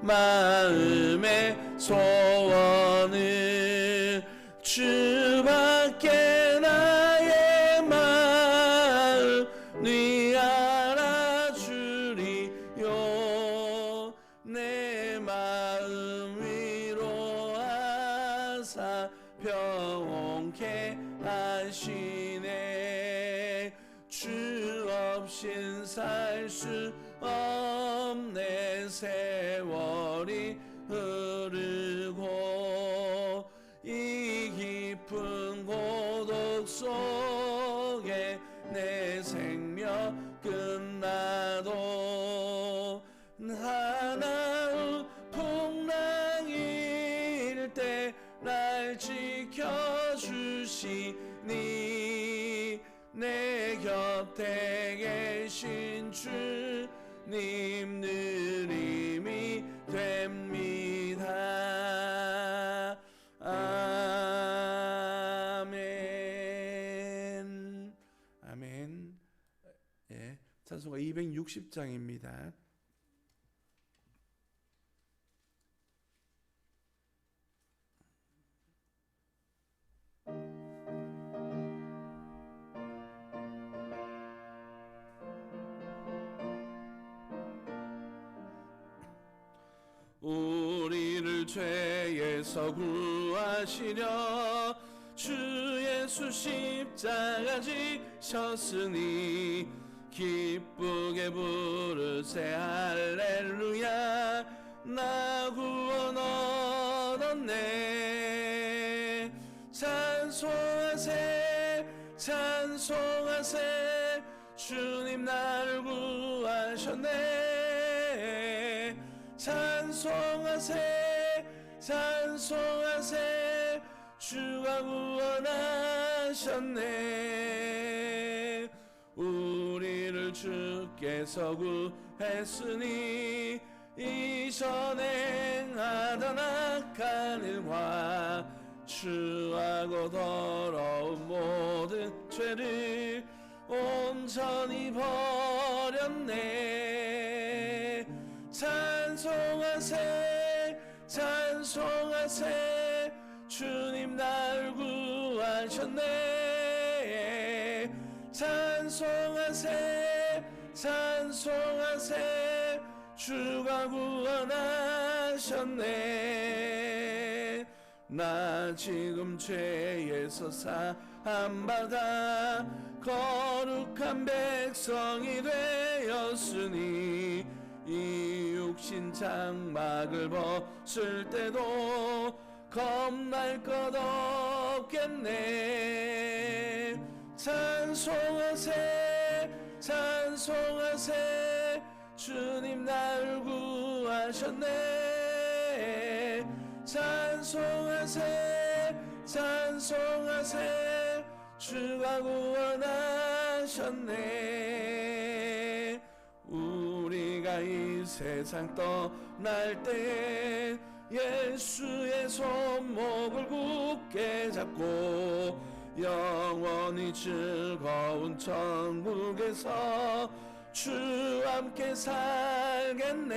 마음의 소원을 주밖에 나의 마음 네 알아주리요. 내 마음 위로하사 평온케 하시네. 주 없인 살 수 없네. 세월이 흐르고 이 깊은 고독 속에 내 생명 끝나도 하나의 풍랑일 때 날 지켜주시니 내 곁에 계신 주님 늘 힘이 됩니다. 아멘. 아멘. 예, 찬송가 260장입니다. 우리를 죄에서 구하시려 주 예수 십자가 지셨으니 기쁘게 부르세 할렐루야. 나 구원 얻었네. 찬송하세 찬송하세 주님 나를 구하셨네. 찬송하세 찬송하세 주가 구원하셨네. 우리를 주께서 구했으니 이전에 행하던 악한 일과 추하고 더러운 모든 죄를 온전히 버렸네. 찬송하세 찬송하세 주님 날 구하셨네. 찬송하세 찬송하세 주가 구원하셨네. 나 지금 죄에서 사함받아 거룩한 백성이 되었으니 이 육신 장막을 벗을 때도 겁날 것 없겠네. 찬송하세 찬송하세 주님 날 구하셨네. 찬송하세 찬송하세 주가 구원하셨네. 우리가 이 세상 떠날 때 예수의 손목을 굳게 잡고 영원히 즐거운 천국에서 주 함께 살겠네.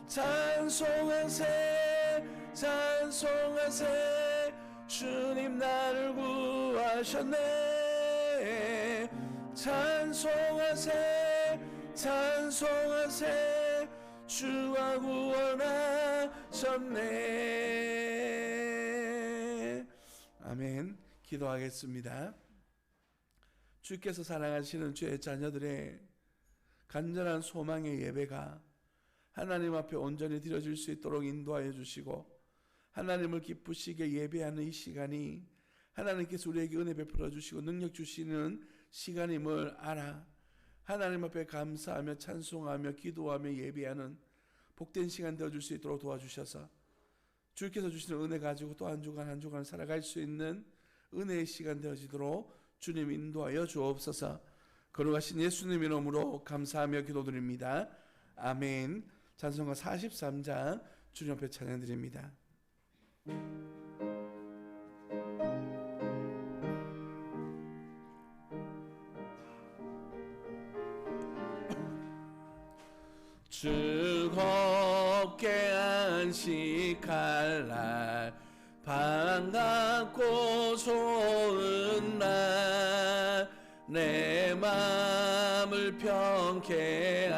찬송하세 찬송하세 주님 나를 구하셨네. 찬송하세 찬송하세 주가 구원하셨네. 아멘. 기도하겠습니다. 주께서 사랑하시는 주의 자녀들의 간절한 소망의 예배가 하나님 앞에 온전히 드려질 수 있도록 인도하여 주시고, 하나님을 기쁘시게 예배하는 이 시간이 하나님께서 우리에게 은혜 베풀어 주시고 능력 주시는 시간임을 알아 하나님 앞에 감사하며 찬송하며 기도하며 예배하는 복된 시간 되어줄 수 있도록 도와주셔서 주께서 주시는 은혜 가지고 또 한 주간 한 주간 살아갈 수 있는 은혜의 시간 되어지도록 주님 인도하여 주옵소서. 거룩하신 예수님 이름으로 감사하며 기도드립니다. 아멘. 찬송가 43장 주님 앞에 찬양드립니다. 주 즐겁게 안식할 날 반갑고 좋은 날 내 맘을 평케하니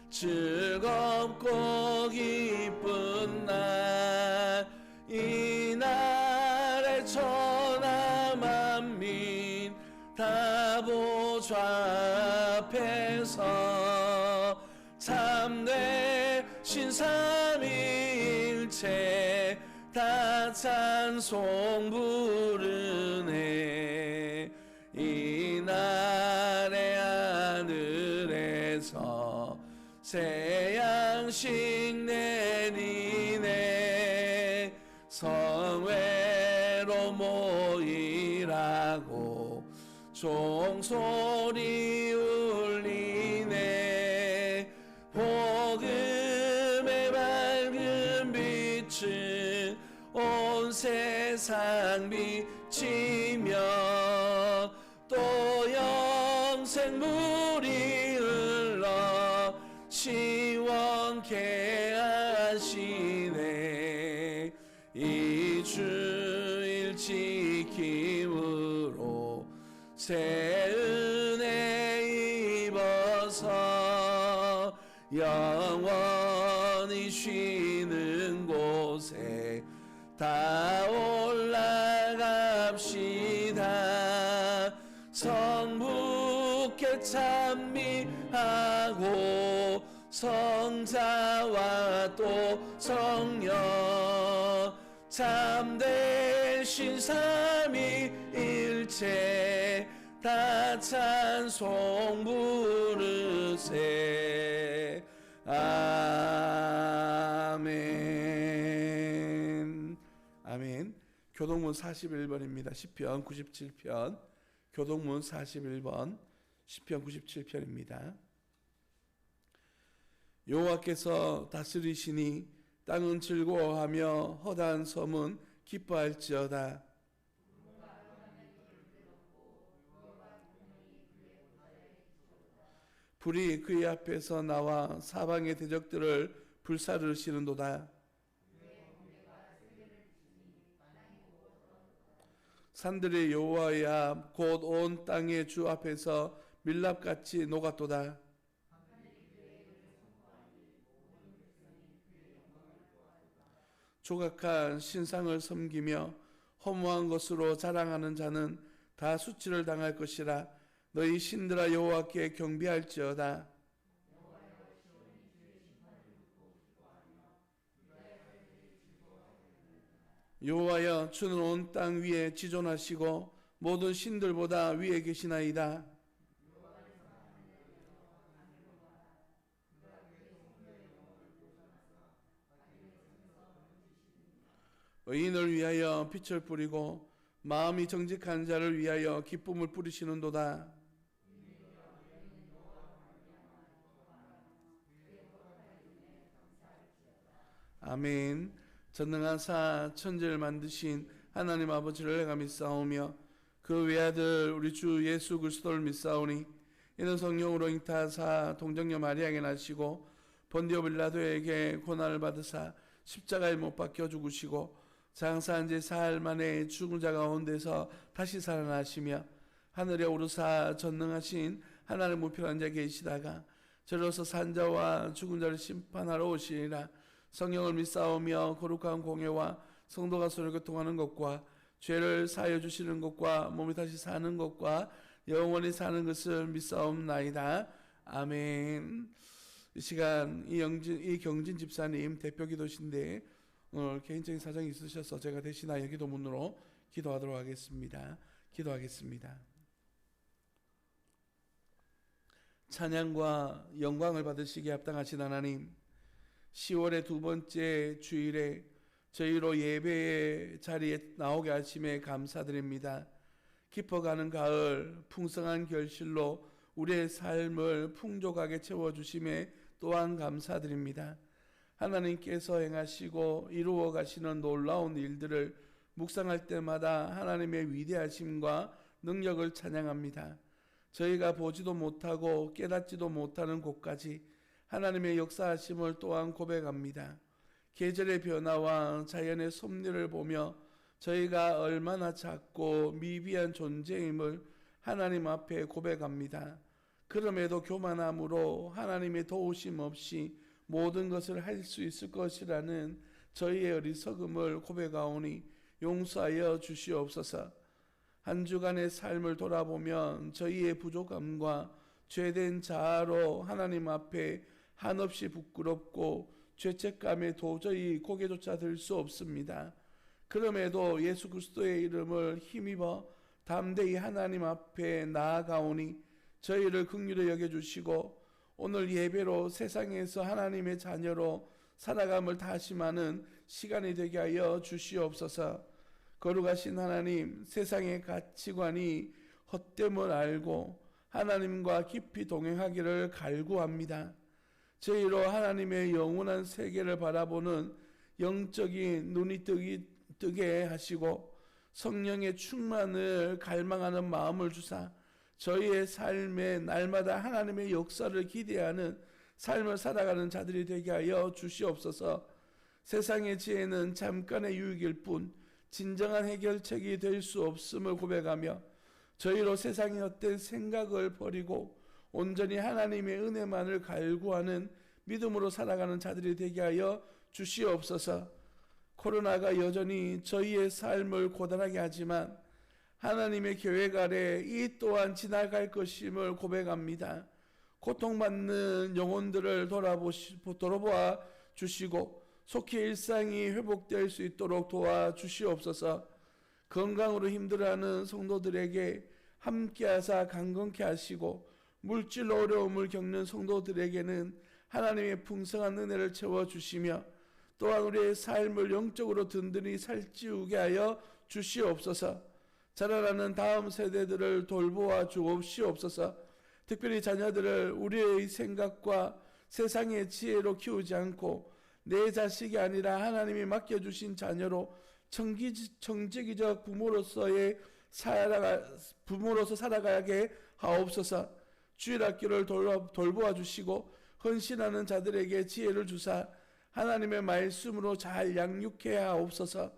즐겁고 기쁜 날 이날에 천하 만민 다 보좌 앞에서 참되신 삼위일체 다 찬송 부르네. 이날의 하늘에서 새 양식 내리네. 성회로 모이라고 종소리 울리네. 복음의 밝은 빛은 온 세상 비치며 또 영생물이 흘러 시원케 하시네. 이 주일 지킴으로 새 은혜 입어서 영원히 쉬는 곳에 다 올라갑시다. 성부께 찬미하고 성자와 또 성령 참되신 삼위일체 다 찬송 부르세. 아멘. 아멘. 교동문 41번입니다. 시편 97편. 교동문 41번. 시편 97편입니다. 여호와께서 다스리시니 땅은 즐거워하며 허다한 섬은 기뻐할지어다. 불이 그의 앞에서 나와 사방의 대적들을 불사르시는도다. 산들의 여호와의 앞 곧 온 땅의 주 앞에서 밀랍같이 녹았도다. 조각한 신상을 섬기며 허무한 것으로 자랑하는 자는 다 수치를 당할 것이라. 너희 신들아 여호와께 경배할지어다. 여호와여 주는 온 땅 위에 지존하시고 모든 신들보다 위에 계시나이다. 의인을 위하여 빛을 뿌리고 마음이 정직한 자를 위하여 기쁨을 뿌리시는도다. 아멘. 전능하사 천지를 만드신 하나님 아버지를 내가 믿사오며 그 외아들 우리 주 예수 그리스도를 믿사오니 이는 성령으로 잉타하사 동정녀 마리아에게 나시고 본디오 빌라도에게 고난을 받으사 십자가에 못 박혀 죽으시고 장사한 지 사흘 만에 죽은 자 가운데서 다시 살아나시며 하늘에 오르사 전능하신 하나님 우편한 자 계시다가 저로서 산자와 죽은 자를 심판하러 오시리라. 성령을 믿사오며 거룩한 공예와 성도가 서로 교통하는 것과 죄를 사하여 주시는 것과 몸이 다시 사는 것과 영원히 사는 것을 믿사옵나이다. 아멘. 이 시간 이경진 집사님 대표 기도신데 오늘 개인적인 사정이 있으셔서 제가 대신하여 기도문으로 기도하도록 하겠습니다. 기도하겠습니다. 찬양과 영광을 받으시기에 합당하신 하나님, 10월의 두 번째 주일에 저희로 예배의 자리에 나오게 하심에 감사드립니다. 깊어가는 가을 풍성한 결실로 우리의 삶을 풍족하게 채워주심에 또한 감사드립니다. 하나님께서 행하시고 이루어 가시는 놀라운 일들을 묵상할 때마다 하나님의 위대하심과 능력을 찬양합니다. 저희가 보지도 못하고 깨닫지도 못하는 곳까지 하나님의 역사하심을 또한 고백합니다. 계절의 변화와 자연의 섭리를 보며 저희가 얼마나 작고 미비한 존재임을 하나님 앞에 고백합니다. 그럼에도 교만함으로 하나님의 도우심 없이 모든 것을 할 수 있을 것이라는 저희의 어리석음을 고백하오니 용서하여 주시옵소서. 한 주간의 삶을 돌아보면 저희의 부족함과 죄된 자아로 하나님 앞에 한없이 부끄럽고 죄책감에 도저히 고개조차 들 수 없습니다. 그럼에도 예수 그리스도의 이름을 힘입어 담대히 하나님 앞에 나아가오니 저희를 긍휼히 여겨주시고 오늘 예배로 세상에서 하나님의 자녀로 살아감을 다짐하는 시간이 되게 하여 주시옵소서. 거룩하신 하나님, 세상의 가치관이 헛됨을 알고 하나님과 깊이 동행하기를 갈구합니다. 저희로 하나님의 영원한 세계를 바라보는 영적인 눈이 뜨게 하시고 성령의 충만을 갈망하는 마음을 주사 저희의 삶에 날마다 하나님의 역사를 기대하는 삶을 살아가는 자들이 되게 하여 주시옵소서. 세상의 지혜는 잠깐의 유익일 뿐 진정한 해결책이 될 수 없음을 고백하며 저희로 세상의 헛된 생각을 버리고 온전히 하나님의 은혜만을 갈구하는 믿음으로 살아가는 자들이 되게 하여 주시옵소서. 코로나가 여전히 저희의 삶을 고단하게 하지만 하나님의 계획 아래 이 또한 지나갈 것임을 고백합니다. 고통받는 영혼들을 돌아보아 주시고 속히 일상이 회복될 수 있도록 도와주시옵소서. 건강으로 힘들어하는 성도들에게 함께하사 강건케 하시고 물질 어려움을 겪는 성도들에게는 하나님의 풍성한 은혜를 채워주시며 또한 우리의 삶을 영적으로 든든히 살찌우게 하여 주시옵소서. 자라나는 다음 세대들을 돌보아 주옵시옵소서. 특별히 자녀들을 우리의 생각과 세상의 지혜로 키우지 않고 내 자식이 아니라 하나님이 맡겨주신 자녀로 청지기적 부모로서 살아가게 하옵소서. 주일 학교를 돌보아 주시고 헌신하는 자들에게 지혜를 주사 하나님의 말씀으로 잘 양육해 하옵소서.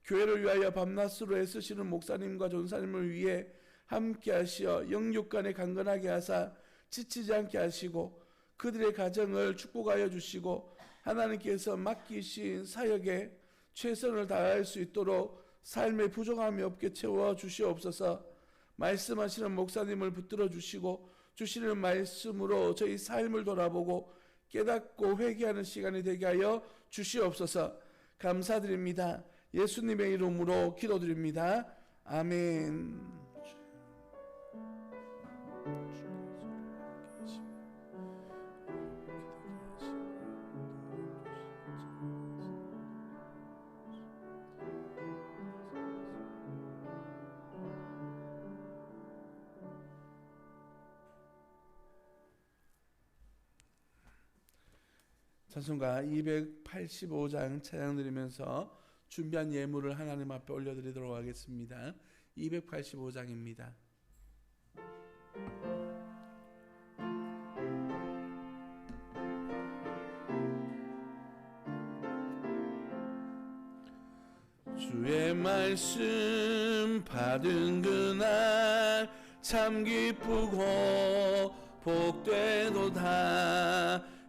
교회를 위하여 밤낮으로 애쓰시는 목사님과 전사님을 위해 함께 하시어 영육간에 강건하게 하사 지치지 않게 하시고 그들의 가정을 축복하여 주시고 하나님께서 맡기신 사역에 최선을 다할 수 있도록 삶의 부족함이 없게 채워 주시옵소서. 말씀하시는 목사님을 붙들어 주시고 주시는 말씀으로 저희 삶을 돌아보고 깨닫고 회개하는 시간이 되게 하여 주시옵소서. 감사드립니다. 예수님의 이름으로 기도드립니다. 아멘. 찬송가 285장 찬양 드리면서 준비한 예물을 하나님 앞에 올려드리도록 하겠습니다. 285장입니다. 주의 말씀 받은 그날 참 기쁘고 복되도다.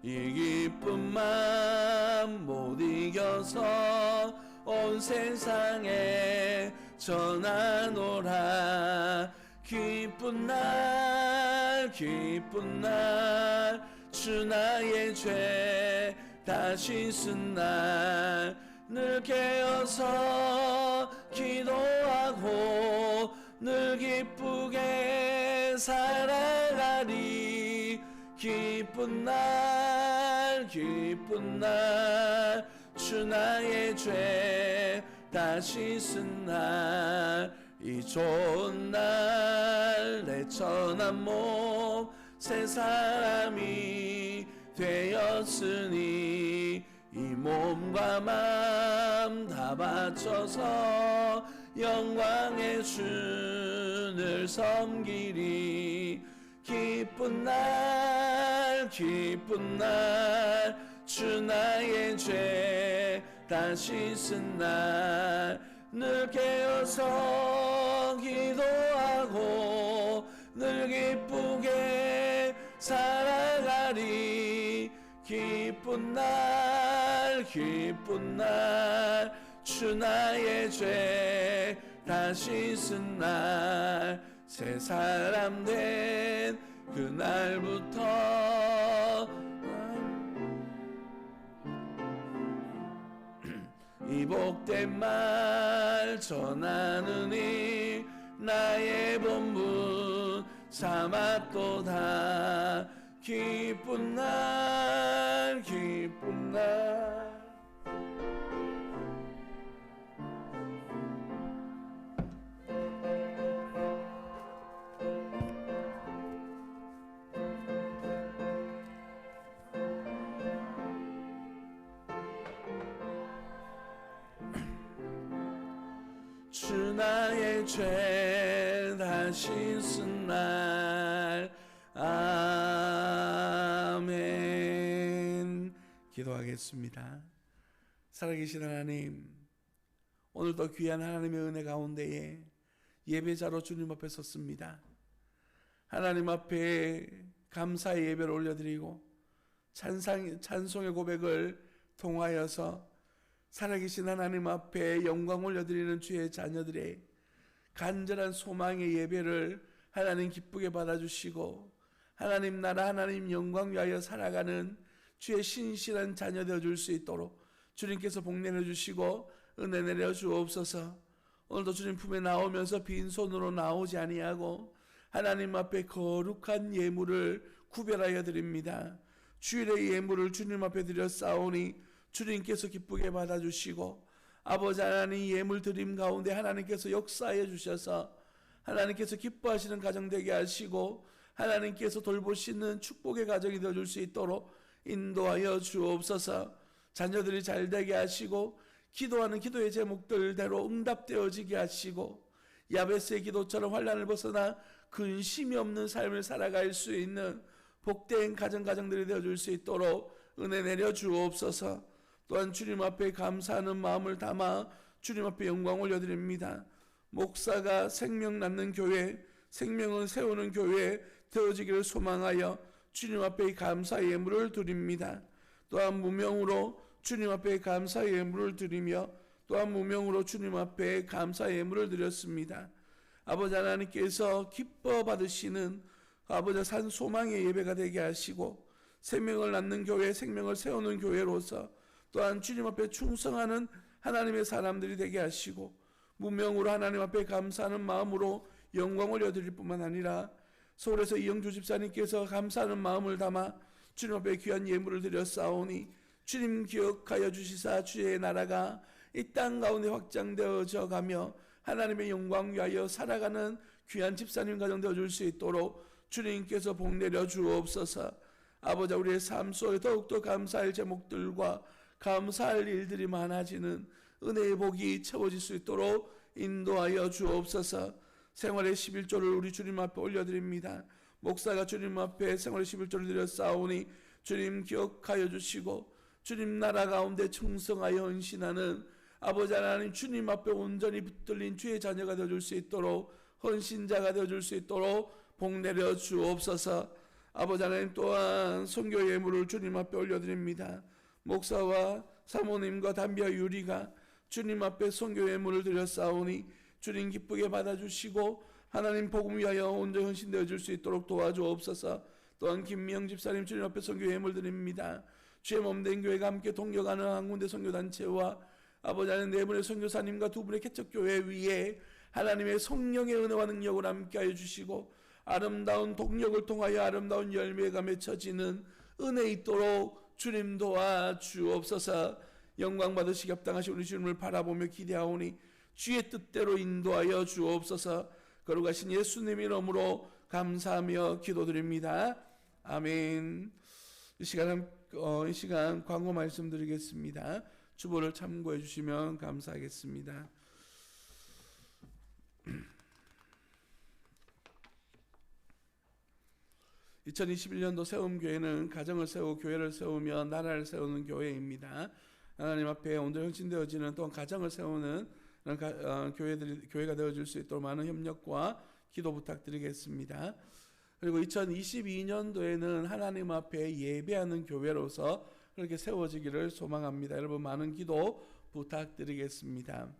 이 기쁜 마음 못 이겨서 온 세상에 전하노라. 기쁜 날 주 나의 죄 다시 쓴 날 늘 깨어서 기도하고 늘 기쁘게 살아가리. 기쁜 날 주 나의 죄 다시 쓴 날 이 좋은 날 내 천한 몸 새 사람이 되었으니 이 몸과 마음 다 바쳐서 영광의 주를 섬기리. 기쁜 날 기쁜 날 주 나의 죄 다 씻은 날 늘 깨어서 기도하고 늘 기쁘게 살아가리 기쁜 날 주 나의 죄 다 씻은 날 새 사람 된 그날부터 이 복된 말 전하느니 나의 본분 삼았도다 기쁜 날 주 나의 죄 다 씻은 날 아멘. 기도하겠습니다. 살아계신 하나님, 오늘도 귀한 하나님의 은혜 가운데에 예배자로 주님 앞에 섰습니다. 하나님 앞에 감사의 예배를 올려드리고 찬송의 고백을 통하여서 살아계신 하나님 앞에 영광 올려드리는 주의 자녀들의 간절한 소망의 예배를 하나님 기쁘게 받아주시고 하나님 나라 하나님 영광 위하여 살아가는 주의 신실한 자녀 되어줄 수 있도록 주님께서 복 내려주시고 은혜 내려 주옵소서. 오늘도 주님 품에 나오면서 빈손으로 나오지 아니하고 하나님 앞에 거룩한 예물을 구별하여 드립니다. 주일의 예물을 주님 앞에 드려 싸우니 주님께서 기쁘게 받아주시고 아버지 하나님 예물 드림 가운데 하나님께서 역사해 주셔서 하나님께서 기뻐하시는 가정 되게 하시고 하나님께서 돌보시는 축복의 가정이 되어줄 수 있도록 인도하여 주옵소서. 자녀들이 잘 되게 하시고 기도하는 기도의 제목들대로 응답되어지게 하시고 야베스의 기도처럼 환난을 벗어나 근심이 없는 삶을 살아갈 수 있는 복된 가정들이 되어줄 수 있도록 은혜 내려 주옵소서. 또한 주님 앞에 감사하는 마음을 담아 주님 앞에 영광 올려드립니다. 목사가 생명 낳는 교회, 생명을 세우는 교회 되어지기를 소망하여 주님 앞에 감사의 예물을 드립니다. 또한 무명으로 주님 앞에 감사의 예물을 드리며 또한 무명으로 주님 앞에 감사의 예물을 드렸습니다. 아버지 하나님께서 기뻐 받으시는 아버지 산 소망의 예배가 되게 하시고 생명을 낳는 교회, 생명을 세우는 교회로서 또한 주님 앞에 충성하는 하나님의 사람들이 되게 하시고 무명으로 하나님 앞에 감사하는 마음으로 영광을 올려드릴 뿐만 아니라 서울에서 이영주 집사님께서 감사하는 마음을 담아 주님 앞에 귀한 예물을 드려 싸우니 주님 기억하여 주시사 주의 나라가 이 땅 가운데 확장되어져 가며 하나님의 영광 위하여 살아가는 귀한 집사님 가정 되어줄 수 있도록 주님께서 복 내려 주옵소서. 아버지 우리의 삶 속에 더욱더 감사할 제목들과 감사할 일들이 많아지는 은혜의 복이 채워질 수 있도록 인도하여 주옵소서. 생활의 11조를 우리 주님 앞에 올려드립니다. 목사가 주님 앞에 생활의 11조를 드려 싸우니 주님 기억하여 주시고 주님 나라 가운데 충성하여 헌신하는 아버지 하나님 주님 앞에 온전히 붙들린 주의 자녀가 되어줄 수 있도록 헌신자가 되어줄 수 있도록 복 내려 주옵소서. 아버지 하나님 또한 선교 예물을 주님 앞에 올려드립니다. 목사와 사모님과 담비와 유리가 주님 앞에 선교 예물을 드려 싸우니 주님 기쁘게 받아주시고 하나님 복음 위하여 온전히 헌신되어 줄 수 있도록 도와주옵소서. 또한 김미영 집사님 주님 앞에 선교 예물 드립니다. 주의 몸된 교회가 함께 동역하는 한 군데 선교단체와 아버지 하나님 네 분의 선교사님과 두 분의 개척교회 위에 하나님의 성령의 은혜와 능력을 함께하여 주시고 아름다운 동력을 통하여 아름다운 열매가 맺혀지는 은혜 있도록 주님 도와 주옵소서. 영광 받으시기 합당하신 우리 주님을 바라보며 기대하오니 주의 뜻대로 인도하여 주옵소서. 거룩하신 예수님 이름으로 감사하며 기도드립니다. 아멘. 이 시간 광고 말씀드리겠습니다. 주보를 참고해 주시면 감사하겠습니다. 2021년도 세움교회는 가정을 세우고 교회를 세우며 나라를 세우는 교회입니다. 하나님 앞에 온전히 헌신되어지는 또한 가정을 세우는 교회가 되어줄 수 있도록 많은 협력과 기도 부탁드리겠습니다. 그리고 2022년도에는 하나님 앞에 예배하는 교회로서 그렇게 세워지기를 소망합니다. 여러분 많은 기도 부탁드리겠습니다.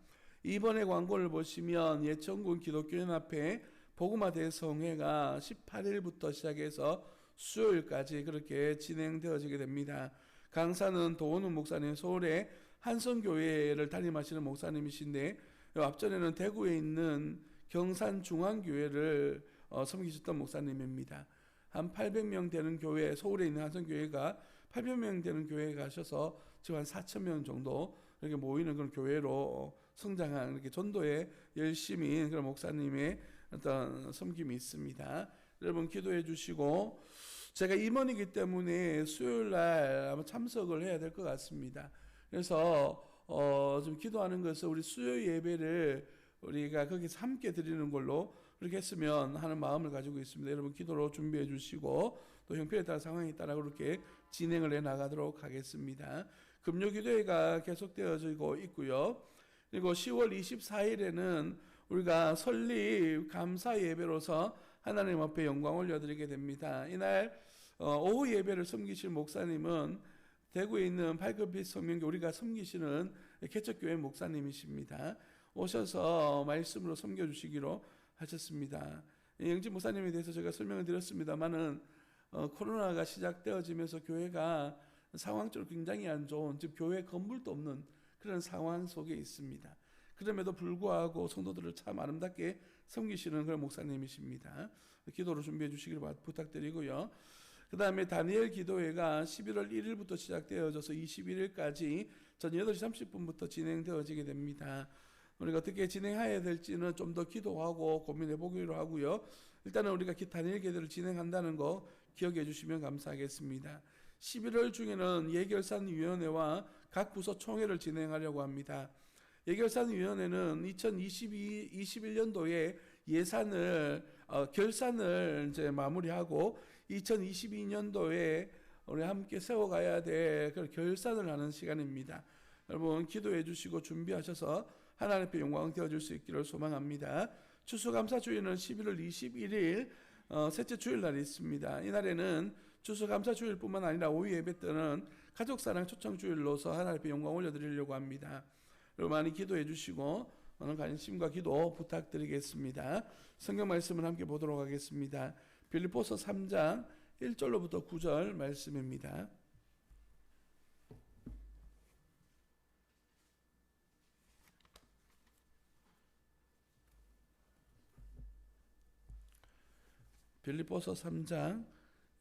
이번에 광고를 보시면 예천군 기독교연합회 복음화 대성회가 18일부터 시작해서 수요일까지 그렇게 진행되어지게 됩니다. 강사는 도원우 목사님, 서울의 한성교회를 담임하시는 목사님이신데 앞전에는 대구에 있는 경산중앙교회를 섬기셨던 목사님입니다. 한 800명 되는 교회, 서울에 있는 한성교회가 800명 되는 교회에 가셔서 지금 한 4,000명 정도 이렇게 모이는 그런 교회로 성장한 이렇게 전도에 열심히 그런 목사님의 어떤 섬김이 있습니다. 여러분 기도해 주시고, 제가 임원이기 때문에 수요일 날 아마 참석을 해야 될 것 같습니다. 그래서 좀 기도하는 것을 우리 수요 예배를 우리가 거기서 함께 드리는 걸로 그렇게 했으면 하는 마음을 가지고 있습니다. 여러분 기도로 준비해 주시고 또 형편에 따라 상황에 따라 그렇게 진행을 해 나가도록 하겠습니다. 금요 기도회가 계속되어지고 있고요. 그리고 10월 24일에는 우리가 설립 감사 예배로서 하나님 앞에 영광 올려드리게 됩니다. 이날 오후 예배를 섬기실 목사님은 대구에 있는 발급빛 성명교 우리가 섬기시는 개척교회 목사님이십니다. 오셔서 말씀으로 섬겨주시기로 하셨습니다. 영진 목사님에 대해서 제가 설명을 드렸습니다만은 코로나가 시작되어지면서 교회가 상황적으로 굉장히 안 좋은, 즉 교회 건물도 없는 그런 상황 속에 있습니다. 그럼에도 불구하고 성도들을 참 아름답게 섬기시는 그런 목사님이십니다. 기도로 준비해 주시기를 부탁드리고요. 그 다음에 다니엘 기도회가 11월 1일부터 시작되어져서 21일까지 저녁 8시 30분부터 진행되어지게 됩니다. 우리가 어떻게 진행해야 될지는 좀 더 기도하고 고민해 보기로 하고요. 일단은 우리가 다니엘 기도를 진행한다는 거 기억해 주시면 감사하겠습니다. 11월 중에는 예결산위원회와 각 부서 총회를 진행하려고 합니다. 예결산위원회는 2021년도에 예산을 결산을 이제 마무리하고 2022년도에 우리 함께 세워가야 될 그런 결산을 하는 시간입니다. 여러분 기도해 주시고 준비하셔서 하나님 앞에 영광 되어줄 수 있기를 소망합니다. 추수감사주일은 11월 21일 셋째 주일날이 있습니다. 이날에는 추수감사주일뿐만 아니라 오후 예배 때는 가족사랑 초청주일로서 하나님 앞에 영광 올려드리려고 합니다. 여러분 많이 기도해 주시고 오늘 관심과 기도 부탁드리겠습니다. 성경 말씀을 함께 보도록 하겠습니다. 빌립보서 3장 1절로부터 9절 말씀입니다. 빌립보서 3장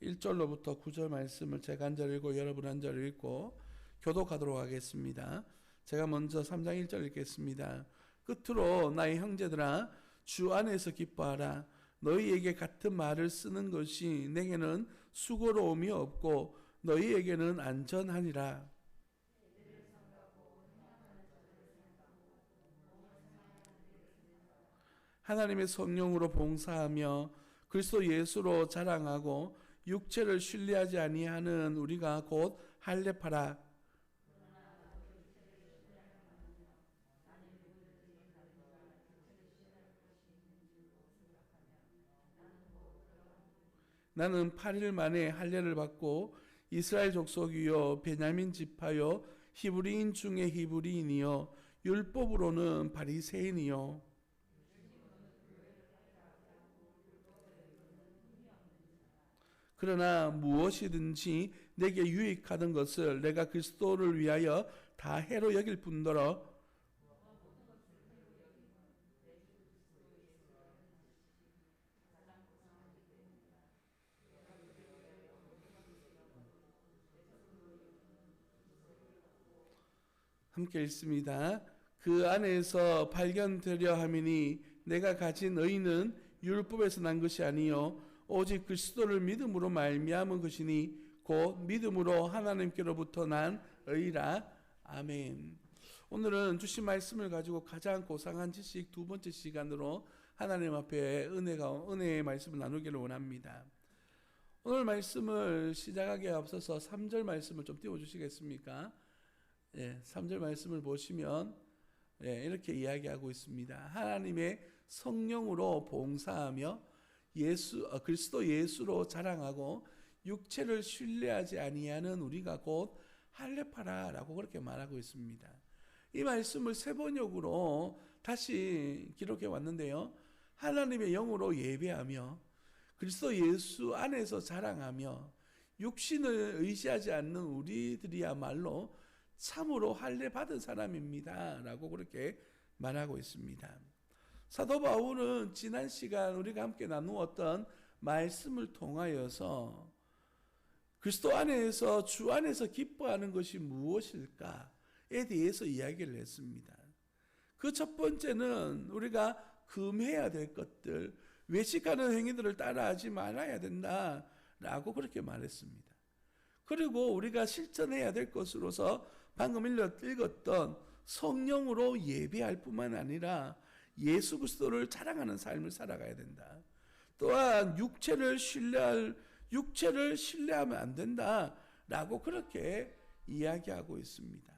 1절로부터 9절 말씀을 제가 한 절 읽고 여러분 한 절 읽고 교독하도록 하겠습니다. 제가 먼저 3장 1절 읽겠습니다. 끝으로 나의 형제들아 주 안에서 기뻐하라. 너희에게 같은 말을 쓰는 것이 내게는 수고로움이 없고 너희에게는 안전하니라. 하나님의 성령으로 봉사하며 그리스도 예수로 자랑하고 육체를 신뢰하지 아니하는 우리가 곧 할례파라. 나는 8일 만에 할례를 받고 이스라엘 족속이요 베냐민 지파요 히브리인 중에 히브리인이요 율법으로는 바리새인이요. 그러나 무엇이든지 내게 유익하던 것을 내가 그리스도를 위하여 다 해로 여길 뿐더러 함께 읽습니다. 그 안에서 발견되려 함이니 내가 가진 의는 율법에서 난 것이 아니요 오직 그리스도를 믿음으로 말미암은 것이니 곧 믿음으로 하나님께로부터 난 의라. 아멘. 오늘은 주신 말씀을 가지고 가장 고상한 지식 두 번째 시간으로 하나님 앞에 은혜의 말씀을 나누기를 원합니다. 오늘 말씀을 시작하기에 앞서서 3절 말씀을 좀 띄워주시겠습니까? 3절 말씀을 보시면 이렇게 이야기하고 있습니다. 하나님의 성령으로 봉사하며 그리스도 예수로 자랑하고 육체를 신뢰하지 아니하는 우리가 곧 할례파라라고 그렇게 말하고 있습니다. 이 말씀을 세번역으로 다시 기록해 왔는데요. 하나님의 영으로 예배하며 그리스도 예수 안에서 자랑하며 육신을 의지하지 않는 우리들이야말로 참으로 할례 받은 사람입니다 라고 그렇게 말하고 있습니다. 사도 바울은 지난 시간 우리가 함께 나누었던 말씀을 통하여서 그리스도 안에서 주 안에서 기뻐하는 것이 무엇일까에 대해서 이야기를 했습니다. 그 첫 번째는 우리가 금해야 될 것들, 외식하는 행위들을 따라하지 말아야 된다라고 그렇게 말했습니다. 그리고 우리가 실천해야 될 것으로서 방금 읽었던 성령으로 예배할 뿐만 아니라 예수 그리스도를 자랑하는 삶을 살아가야 된다. 또한 육체를 신뢰하면 안 된다라고 그렇게 이야기하고 있습니다.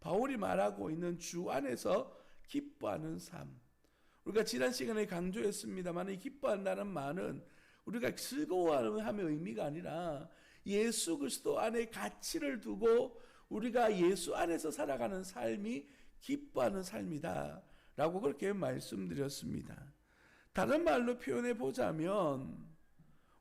바울이 말하고 있는 주 안에서 기뻐하는 삶. 우리가 지난 시간에 강조했습니다만 이 기뻐한다는 말은 우리가 즐거워하는 의미가 아니라 예수 그리스도 안에 가치를 두고 우리가 예수 안에서 살아가는 삶이 기뻐하는 삶이다 라고 그렇게 말씀드렸습니다. 다른 말로 표현해 보자면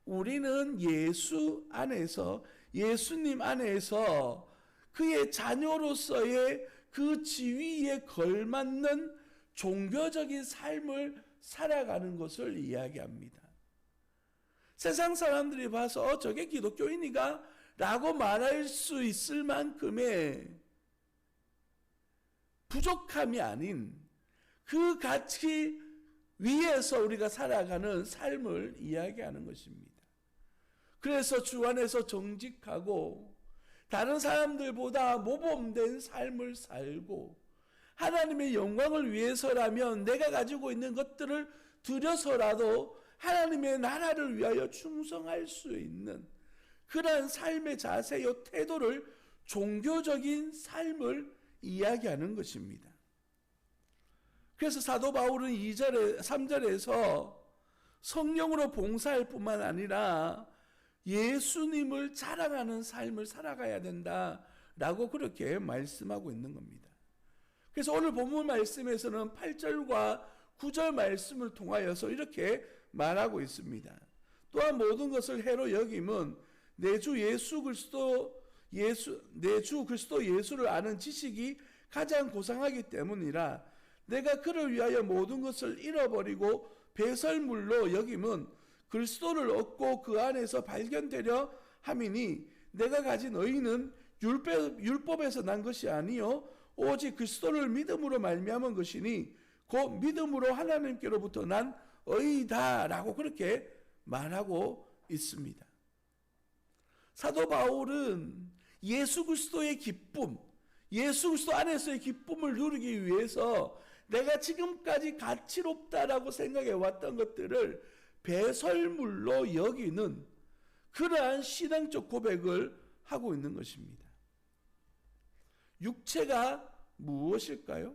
우리는 예수 안에서, 예수님 안에서 그의 자녀로서의 그 지위에 걸맞는 종교적인 삶을 살아가는 것을 이야기합니다. 세상 사람들이 봐서 저게 기독교인이가? 라고 말할 수 있을 만큼의 부족함이 아닌 그 가치 위에서 우리가 살아가는 삶을 이야기하는 것입니다. 그래서 주 안에서 정직하고 다른 사람들보다 모범된 삶을 살고 하나님의 영광을 위해서라면 내가 가지고 있는 것들을 들여서라도 하나님의 나라를 위하여 충성할 수 있는 그러한 삶의 자세요 태도를 종교적인 삶을 이야기하는 것입니다. 그래서 사도 바울은 3절에서 성령으로 봉사할 뿐만 아니라 예수님을 자랑하는 삶을 살아가야 된다라고 그렇게 말씀하고 있는 겁니다. 그래서 오늘 본문 말씀에서는 8절과 9절 말씀을 통하여서 이렇게 말하고 있습니다. 또한 모든 것을 해로 여김은 내 주 그리스도 예수를 아는 지식이 가장 고상하기 때문이라. 내가 그를 위하여 모든 것을 잃어버리고 배설물로 여김은 그리스도를 얻고 그 안에서 발견되려 함이니 내가 가진 의는 율법에서 난 것이 아니요 오직 그리스도를 믿음으로 말미암은 것이니 곧 믿음으로 하나님께로부터 난 의다라고 그렇게 말하고 있습니다. 사도 바울은 예수 그리스도의 기쁨, 예수 그리스도 안에서의 기쁨을 누리기 위해서 내가 지금까지 가치롭다라고 생각해 왔던 것들을 배설물로 여기는 그러한 신앙적 고백을 하고 있는 것입니다. 육체가 무엇일까요?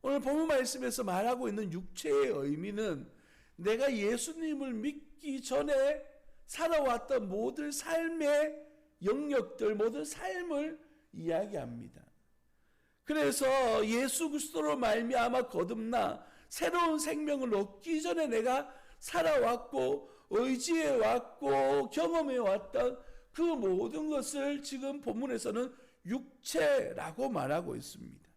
오늘 본문 말씀에서 말하고 있는 육체의 의미는 내가 예수님을 믿기 전에 살아왔던 모든 삶의 영역들, 모든 삶을 이야기합니다. 그래서 예수 그리스도로 말미암아 거듭나 새로운 생명을 얻기 전에 내가 살아왔고 의지해왔고 경험해왔던 그 모든 것을 지금 본문에서는 육체라고 말하고 있습니다.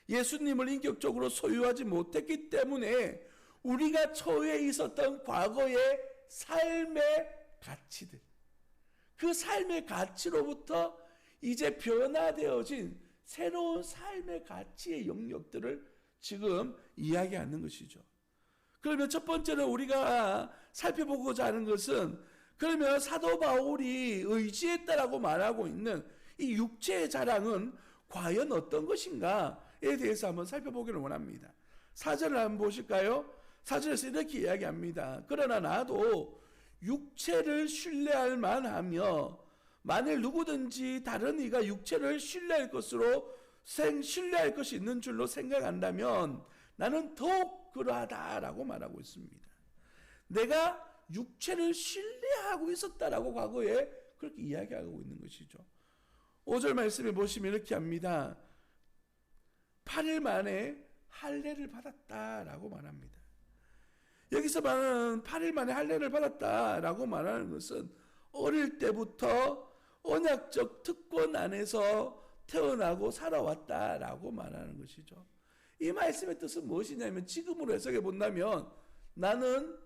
예수님을 인격적으로 소유하지 못했기 때문에 우리가 처해 있었던 과거의 삶의 가치들, 그 삶의 가치로부터 이제 변화되어진 새로운 삶의 가치의 영역들을 지금 이야기하는 것이죠. 그러면 첫 번째로 우리가 살펴보고자 하는 것은 그러면 사도 바울이 의지했다라고 말하고 있는 이 육체의 자랑은 과연 어떤 것인가에 대해서 한번 살펴보기를 원합니다. 4절을 한번 보실까요? 4절에서 이렇게 이야기합니다. 그러나 나도 육체를 신뢰할 만하며, 만일 누구든지 다른 이가 육체를 신뢰할 것이 있는 줄로 생각한다면 나는 더욱 그러하다라고 말하고 있습니다. 내가 육체를 신뢰하고 있었다라고 과거에 그렇게 이야기하고 있는 것이죠. 5절 말씀에 보시면 이렇게 합니다. 8일 만에 할례를 받았다라고 말합니다. 여기서 말하는 8일 만에 할례를 받았다라고 말하는 것은 어릴 때부터 언약적 특권 안에서 태어나고 살아왔다라고 말하는 것이죠. 이 말씀의 뜻은 무엇이냐면, 지금으로 해석해 본다면 나는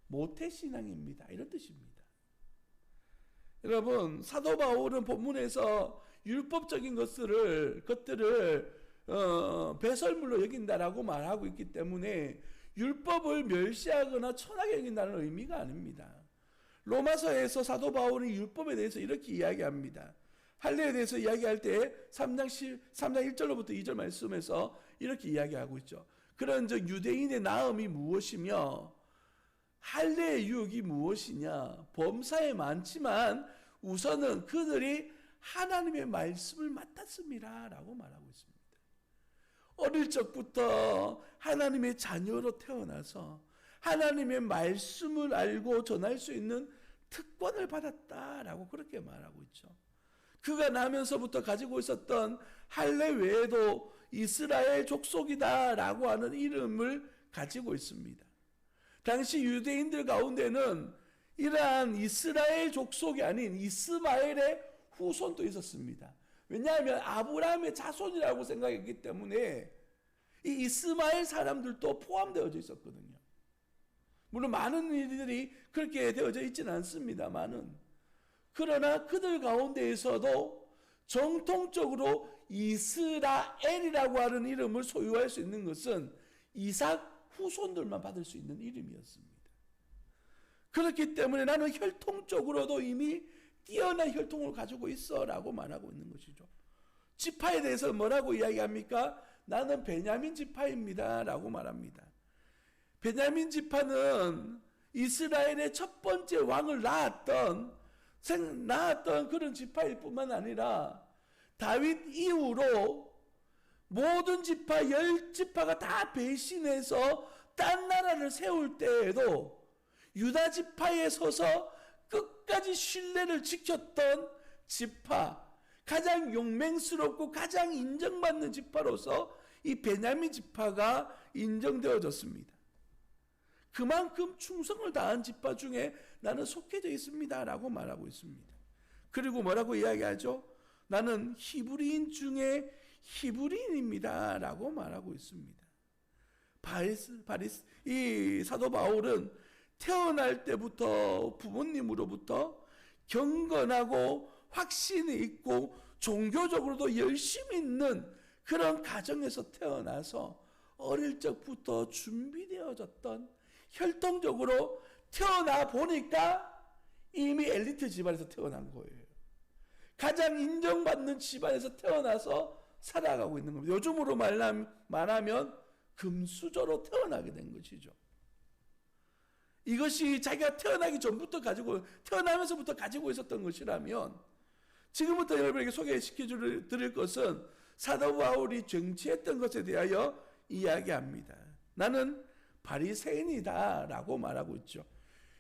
모태신앙입니다, 이런 뜻입니다. 여러분, 사도 바울은 본문에서 율법적인 것들을 배설물로 여긴다라고 말하고 있기 때문에 율법을 멸시하거나 천하게 여긴다는 의미가 아닙니다. 로마서에서 사도 바울이 율법에 대해서 이렇게 이야기합니다. 할례에 대해서 이야기할 때 3장 1절로부터 2절 말씀에서 이렇게 이야기하고 있죠. 그런즉 유대인의 나음이 무엇이며 할례의 유혹이 무엇이냐. 범사에 많지만 우선은 그들이 하나님의 말씀을 맡았습니다 라고 말하고 있습니다. 어릴 적부터 하나님의 자녀로 태어나서 하나님의 말씀을 알고 전할 수 있는 특권을 받았다라고 그렇게 말하고 있죠. 그가 나면서부터 가지고 있었던 할례 외에도 이스라엘 족속이다라고 하는 이름을 가지고 있습니다. 당시 유대인들 가운데는 이러한 이스라엘 족속이 아닌 이스마엘의 후손도 있었습니다. 왜냐하면 아브라함의 자손이라고 생각했기 때문에 이 이스마엘 사람들도 포함되어져 있었거든요. 물론 많은 일들이 그렇게 되어져 있지는 않습니다만은, 그러나 그들 가운데에서도 정통적으로 이스라엘이라고 하는 이름을 소유할 수 있는 것은 이삭 후손들만 받을 수 있는 이름이었습니다. 그렇기 때문에 나는 혈통적으로도 이미 뛰어난 혈통을 가지고 있어 라고 말하고 있는 것이죠. 지파에 대해서 뭐라고 이야기합니까? 나는 베냐민 지파입니다 라고 말합니다. 베냐민 지파는 이스라엘의 첫 번째 왕을 낳았던 그런 지파일 뿐만 아니라 다윗 이후로 모든 지파 10지파가 다 배신해서 딴 나라를 세울 때에도 유다 지파에 서서 끝까지 신뢰를 지켰던 지파, 가장 용맹스럽고 가장 인정받는 지파로서 이 베냐민 지파가 인정되어졌습니다. 그만큼 충성을 다한 지파 중에 나는 속해져 있습니다 라고 말하고 있습니다. 그리고 뭐라고 이야기하죠? 나는 히브리인 중에 히브리인입니다 라고 말하고 있습니다. 이 사도 바울은 태어날 때부터 부모님으로부터 경건하고 확신이 있고 종교적으로도 열심히 있는 그런 가정에서 태어나서 어릴 적부터 준비되어졌던, 혈통적으로 태어나 보니까 이미 엘리트 집안에서 태어난 거예요. 가장 인정받는 집안에서 태어나서 살아가고 있는 겁니다. 요즘으로 말하면 금수저로 태어나게 된 것이죠. 이것이 자기가 태어나기 전부터 태어나면서부터 가지고 있었던 것이라면, 지금부터 여러분에게 소개시켜 드릴 것은 사도 바울이 정치했던 것에 대하여 이야기합니다. 나는 바리새인이다 라고 말하고 있죠.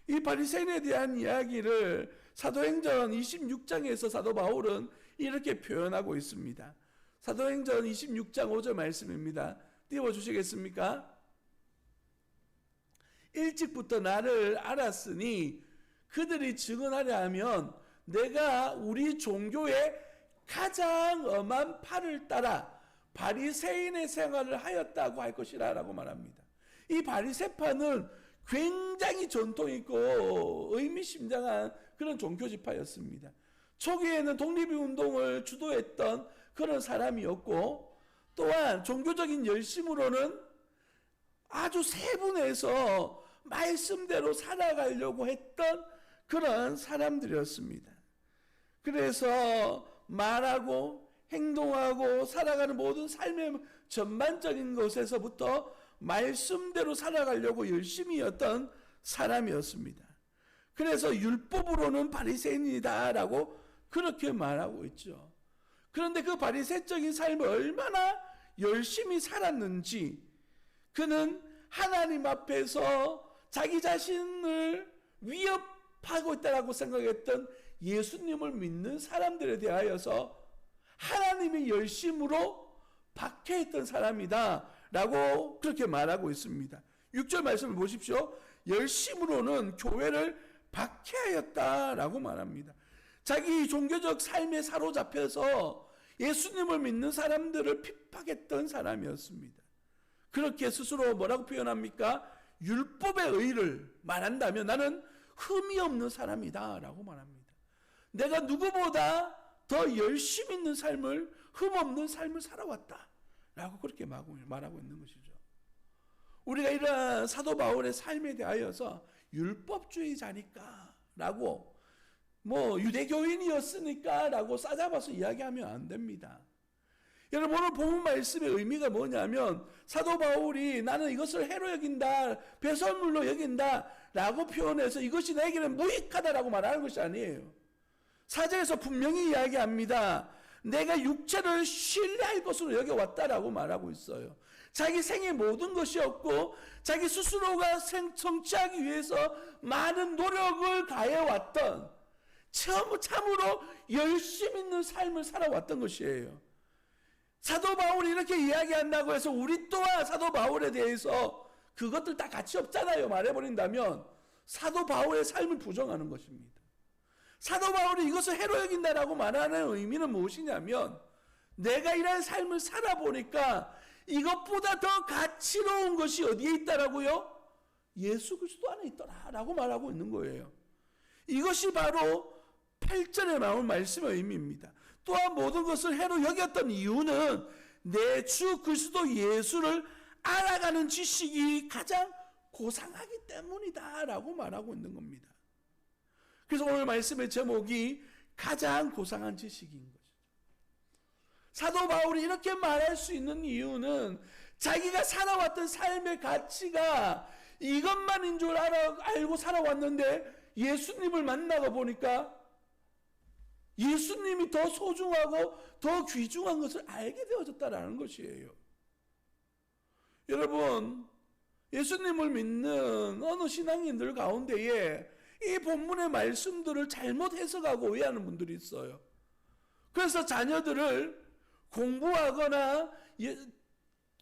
이 바리새인에 대한 이야기를 사도행전 26장에서 사도 바울은 이렇게 표현하고 있습니다. 사도행전 26장 5절 말씀입니다. 띄워주시겠습니까? 일찍부터 나를 알았으니 그들이 증언하려 하면 내가 우리 종교의 가장 엄한 팔을 따라 바리새인의 생활을 하였다고 할 것이라 라고 말합니다. 이 바리새파는 굉장히 전통 있고 의미심장한 그런 종교지파였습니다. 초기에는 독립운동을 주도했던 그런 사람이었고, 또한 종교적인 열심으로는 아주 세분해서 말씀대로 살아가려고 했던 그런 사람들이었습니다. 그래서 말하고 행동하고 살아가는 모든 삶의 전반적인 것에서부터 말씀대로 살아가려고 열심히 했던 사람이었습니다. 그래서 율법으로는 바리새인이다라고 그렇게 말하고 있죠. 그런데 그 바리새적인 삶을 얼마나 열심히 살았는지, 그는 하나님 앞에서 자기 자신을 위협하고 있다라고 생각했던 예수님을 믿는 사람들에 대하여서 하나님의 열심으로 박해했던 사람이다 라고 그렇게 말하고 있습니다. 6절 말씀을 보십시오. 열심으로는 교회를 박해하였다라고 말합니다. 자기 종교적 삶에 사로잡혀서 예수님을 믿는 사람들을 핍박했던 사람이었습니다. 그렇게 스스로 뭐라고 표현합니까? 율법의 의를 말한다면 나는 흠이 없는 사람이다 라고 말합니다. 내가 누구보다 더 열심 있는 삶을, 흠 없는 삶을 살아왔다 라고 그렇게 말하고 있는 것이죠. 우리가 이러한 사도 바울의 삶에 대하여서 율법주의자니까 라고, 유대교인이었으니까 라고 싸잡아서 이야기하면 안 됩니다. 여러분, 오늘 본문 말씀의 의미가 뭐냐면 사도 바울이 나는 이것을 해로 여긴다, 배설물로 여긴다 라고 표현해서 이것이 내게는 무익하다라고 말하는 것이 아니에요. 4절에서 분명히 이야기합니다. 내가 육체를 신뢰할 것으로 여겨왔다라고 말하고 있어요. 자기 생의 모든 것이 없고 자기 스스로가 성취하기 위해서 많은 노력을 가해왔던, 참으로 열심 있는 삶을 살아왔던 것이에요. 사도 바울이 이렇게 이야기한다고 해서 우리 또한 사도 바울에 대해서 그것들 다 가치 없잖아요 말해버린다면 사도 바울의 삶을 부정하는 것입니다. 사도 바울이 이것을 해로 여긴다라고 말하는 의미는 무엇이냐면, 내가 이런 삶을 살아보니까 이것보다 더 가치로운 것이 어디에 있다라고요? 예수 그리스도 안에 있더라라고 말하고 있는 거예요. 이것이 바로 8절에 나온 말씀의 의미입니다. 또한 모든 것을 해로 여겼던 이유는 내 주 그리스도 예수를 알아가는 지식이 가장 고상하기 때문이다 라고 말하고 있는 겁니다. 그래서 오늘 말씀의 제목이 가장 고상한 지식인 것이죠. 사도 바울이 이렇게 말할 수 있는 이유는 자기가 살아왔던 삶의 가치가 이것만인 줄 알고 살아왔는데 예수님을 만나고 보니까 예수님이 더 소중하고 더 귀중한 것을 알게 되어졌다라는 것이에요. 여러분, 예수님을 믿는 어느 신앙인들 가운데에 이 본문의 말씀들을 잘못 해석하고 오해하는 분들이 있어요. 그래서 자녀들을 공부하거나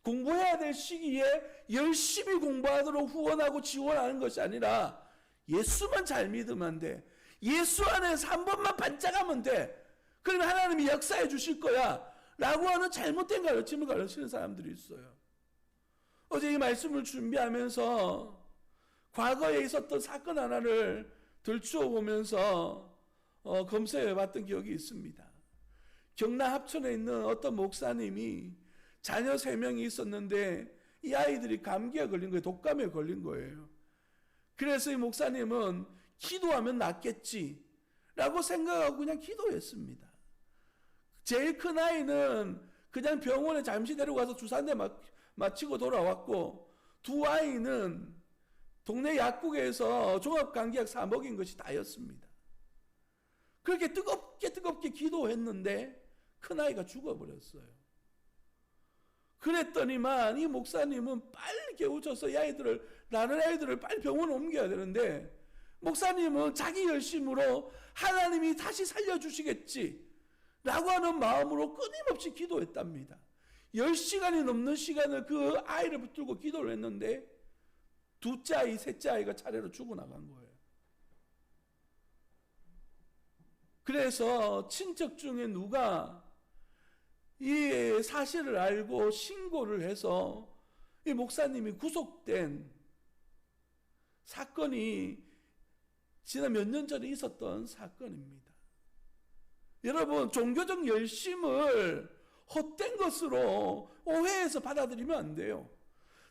공부해야 될 시기에 열심히 공부하도록 후원하고 지원하는 것이 아니라 예수만 잘 믿으면 돼. 예수 안에서 한 번만 반짝하면 돼. 그러면 하나님이 역사해 주실 거야 라고 하는 잘못된 가르침을 가르치는 사람들이 있어요. 어제 이 말씀을 준비하면서 과거에 있었던 사건 하나를 들추어 보면서 검색해 봤던 기억이 있습니다. 경남 합천에 있는 어떤 목사님이 자녀 3명이 있었는데 이 아이들이 감기에 걸린 거예요. 독감에 걸린 거예요. 그래서 이 목사님은 기도하면 낫겠지 라고 생각하고 그냥 기도했습니다. 제일 큰 아이는 그냥 병원에 잠시 데려가서 주사 한 대 맞히고 돌아왔고, 두 아이는 동네 약국에서 종합감기약 사 먹인 것이 다였습니다. 그렇게 뜨겁게 기도했는데 큰 아이가 죽어버렸어요. 그랬더니만 이 목사님은 빨리 깨우쳐서 나는 아이들을 빨리 병원에 옮겨야 되는데, 목사님은 자기 열심으로 하나님이 다시 살려주시겠지 라고 하는 마음으로 끊임없이 기도했답니다. 10시간이 넘는 시간을 그 아이를 붙들고 기도를 했는데 둘째 아이, 셋째 아이가 차례로 죽어나간 거예요. 그래서 친척 중에 누가 이 사실을 알고 신고를 해서 이 목사님이 구속된 사건이 지난 몇 년 전에 있었던 사건입니다. 여러분, 종교적 열심을 헛된 것으로 오해해서 받아들이면 안 돼요.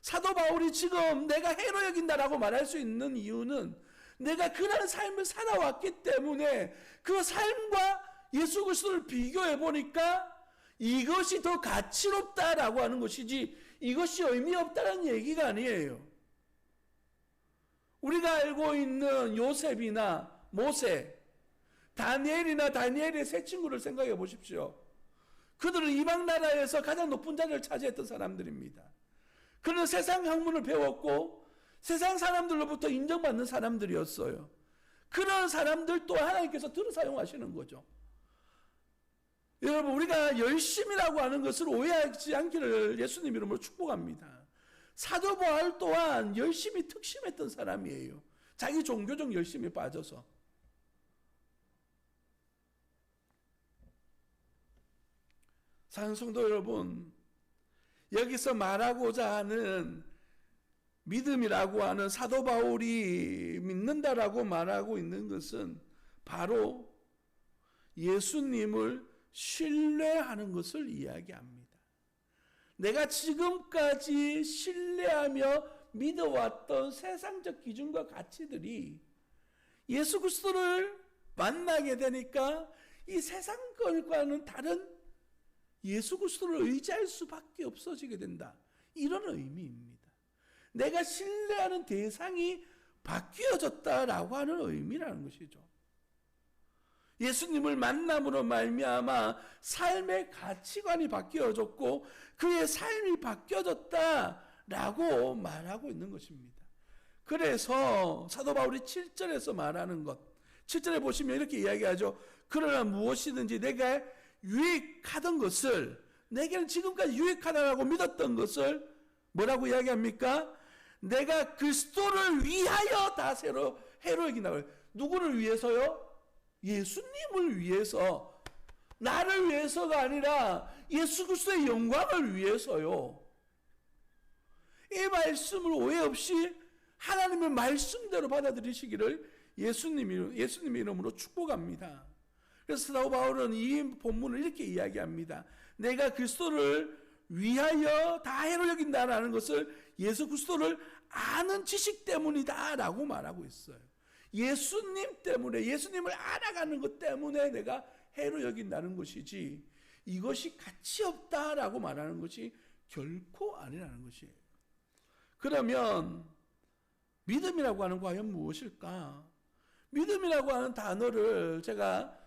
사도 바울이 지금 내가 해로 여긴다라고 말할 수 있는 이유는 내가 그런 삶을 살아왔기 때문에 그 삶과 예수 그리스도를 비교해 보니까 이것이 더 가치롭다라고 하는 것이지 이것이 의미 없다는 얘기가 아니에요. 우리가 알고 있는 요셉이나 모세, 다니엘이나 다니엘의 세 친구를 생각해 보십시오. 그들은 이방 나라에서 가장 높은 자리를 차지했던 사람들입니다. 그는 세상 학문을 배웠고 세상 사람들로부터 인정받는 사람들이었어요. 그런 사람들 또한 하나님께서 들어 사용하시는 거죠. 여러분, 우리가 열심이라고 하는 것을 오해하지 않기를 예수님 이름으로 축복합니다. 사도 바울 또한 열심히 특심했던 사람이에요. 자기 종교적 열심에 빠져서. 사랑하는 성도 여러분, 여기서 말하고자 하는 믿음이라고 하는 사도 바울이 믿는다라고 말하고 있는 것은 바로 예수님을 신뢰하는 것을 이야기합니다. 내가 지금까지 신뢰하며 믿어왔던 세상적 기준과 가치들이 예수 그리스도를 만나게 되니까 이 세상 것과는 다른 예수 그리스도를 의지할 수밖에 없어지게 된다. 이런 의미입니다. 내가 신뢰하는 대상이 바뀌어졌다라고 하는 의미라는 것이죠. 예수님을 만남으로 말미암아 삶의 가치관이 바뀌어졌고 그의 삶이 바뀌어졌다라고 말하고 있는 것입니다. 그래서 사도 바울이 7절에서 말하는 것, 7절에 보시면 이렇게 이야기하죠. 그러나 무엇이든지 내가 유익하던 것을, 내게는 지금까지 유익하다라고 믿었던 것을 뭐라고 이야기합니까? 내가 그리스도를 위하여 다 해로 여긴다고 해요. 누구를 위해서요? 예수님을 위해서, 나를 위해서가 아니라 예수 그리스도의 영광을 위해서요. 이 말씀을 오해 없이 하나님의 말씀대로 받아들이시기를 예수님의 이름으로 축복합니다. 그래서 사도 바울은 이 본문을 이렇게 이야기합니다. 내가 그리스도를 위하여 다 해로 여긴다라는 것을 예수 그리스도를 아는 지식 때문이다라고 말하고 있어요. 예수님 때문에, 예수님을 알아가는 것 때문에 내가 해로 여긴다는 것이지, 이것이 가치 없다라고 말하는 것이 결코 아니라는 것이에요. 그러면 믿음이라고 하는 건 과연 무엇일까? 믿음이라고 하는 단어를 제가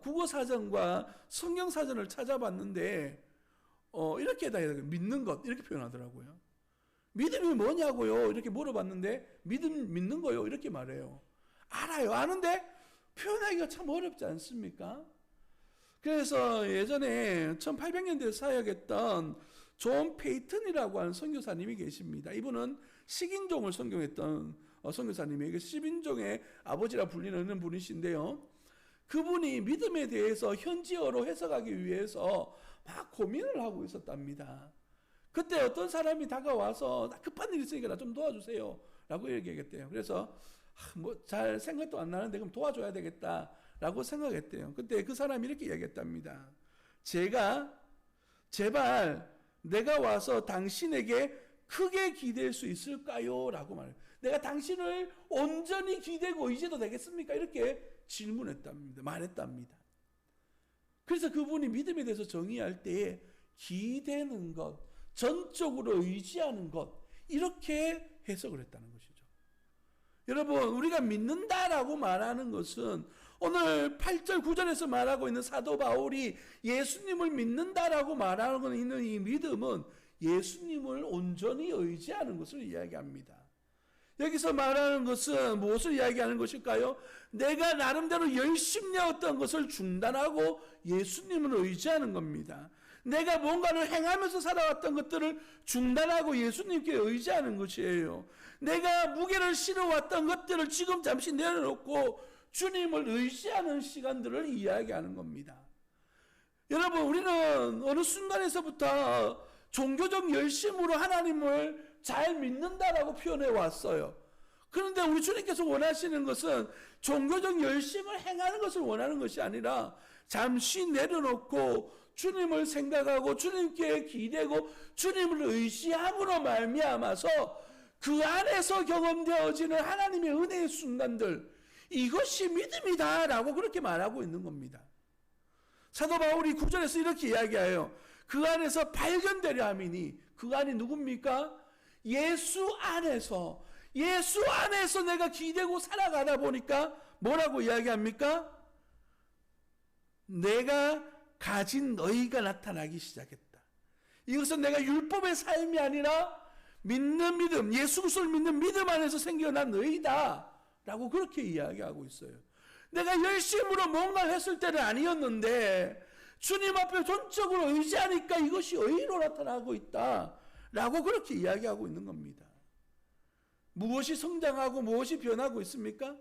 국어사전과 성경사전을 찾아봤는데 이렇게 다 믿는 것 이렇게 표현하더라고요. 믿음이 뭐냐고요? 이렇게 물어봤는데 믿는 거요 이렇게 말해요. 알아요. 아는데 표현하기가 참 어렵지 않습니까? 그래서 예전에 1800년대에 사역했던 존 페이튼이라고 하는 선교사님이 계십니다. 이분은 식인종을 선교했던 선교사님에게 식인종의 아버지라 불리는 분이신데요. 그분이 믿음에 대해서 현지어로 해석하기 위해서 막 고민을 하고 있었답니다. 그때 어떤 사람이 다가와서 나 급한 일이 있으니까 나 좀 도와주세요 라고 얘기했대요. 그래서 잘 생각도 안 나는데 그럼 도와줘야 되겠다 라고 생각했대요. 그때 그 사람이 이렇게 얘기했답니다. 제발 내가 와서 당신에게 크게 기댈 수 있을까요? 라고 말해요. 내가 당신을 온전히 기대고 의지해도 되겠습니까? 이렇게 질문했답니다. 말했답니다. 그래서 그분이 믿음에 대해서 정의할 때에 기대는 것, 전적으로 의지하는 것, 이렇게 해석을 했다는 것이죠. 여러분, 우리가 믿는다라고 말하는 것은 오늘 8절 9절에서 말하고 있는 사도 바울이 예수님을 믿는다라고 말하고 있는 이 믿음은 예수님을 온전히 의지하는 것을 이야기합니다. 여기서 말하는 것은 무엇을 이야기하는 것일까요? 내가 나름대로 열심히 어떤 것을 중단하고 예수님을 의지하는 겁니다. 내가 뭔가를 행하면서 살아왔던 것들을 중단하고 예수님께 의지하는 것이에요. 내가 무게를 실어왔던 것들을 지금 잠시 내려놓고 주님을 의지하는 시간들을 이야기하는 겁니다. 여러분, 우리는 어느 순간에서부터 종교적 열심으로 하나님을 잘 믿는다라고 표현해 왔어요. 그런데 우리 주님께서 원하시는 것은 종교적 열심을 행하는 것을 원하는 것이 아니라 잠시 내려놓고 주님을 생각하고 주님께 기대고 주님을 의지함으로 말미암아서 그 안에서 경험되어지는 하나님의 은혜의 순간들, 이것이 믿음이다라고 그렇게 말하고 있는 겁니다. 사도 바울이 9절에서 이렇게 이야기해요. 그 안에서 발견되려 함이니, 그 안이 누굽니까? 예수 안에서, 예수 안에서 내가 기대고 살아가다 보니까 뭐라고 이야기합니까? 내가 가진 너희가 나타나기 시작했다. 이것은 내가 율법의 삶이 아니라 믿는 믿음, 예수 그리스도를 믿는 믿음 안에서 생겨난 너희다 라고 그렇게 이야기하고 있어요. 내가 열심으로 뭔가를 했을 때는 아니었는데 주님 앞에 전적으로 의지하니까 이것이 의로 나타나고 있다 라고 그렇게 이야기하고 있는 겁니다. 무엇이 성장하고 무엇이 변하고 있습니까?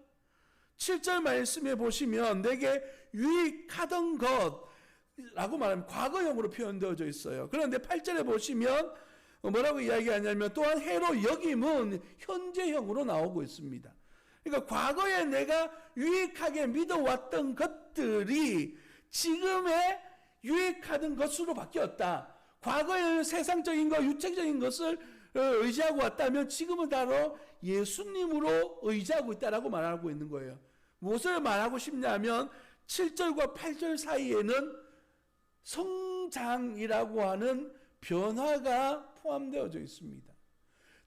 7절 말씀에 보시면 내게 유익하던 것라고 말하면 과거형으로 표현되어져 있어요. 그런데 8절에 보시면 뭐라고 이야기하냐면 또한 해로 여김은 현재형으로 나오고 있습니다. 그러니까 과거에 내가 유익하게 믿어왔던 것들이 지금의 유익하던 것으로 바뀌었다. 과거에는 세상적인 것, 유책적인 것을 의지하고 왔다면 지금은 바로 예수님으로 의지하고 있다라고 말하고 있는 거예요. 무엇을 말하고 싶냐면 7절과 8절 사이에는 성장이라고 하는 변화가 포함되어져 있습니다.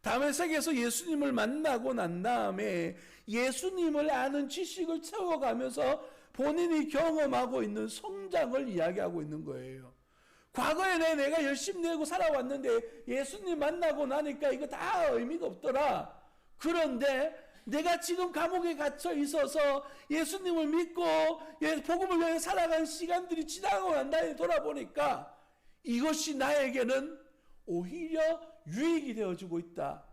다메섹에서 예수님을 만나고 난 다음에 예수님을 아는 지식을 채워가면서 본인이 경험하고 있는 성장을 이야기하고 있는 거예요. 과거에 내가 열심히 내고 살아왔는데 예수님 만나고 나니까 이거 다 의미가 없더라. 그런데 내가 지금 감옥에 갇혀 있어서 예수님을 믿고 복음을 위해 살아간 시간들이 지나고 난 다음에 돌아보니까 이것이 나에게는 오히려 유익이 되어지고 있다.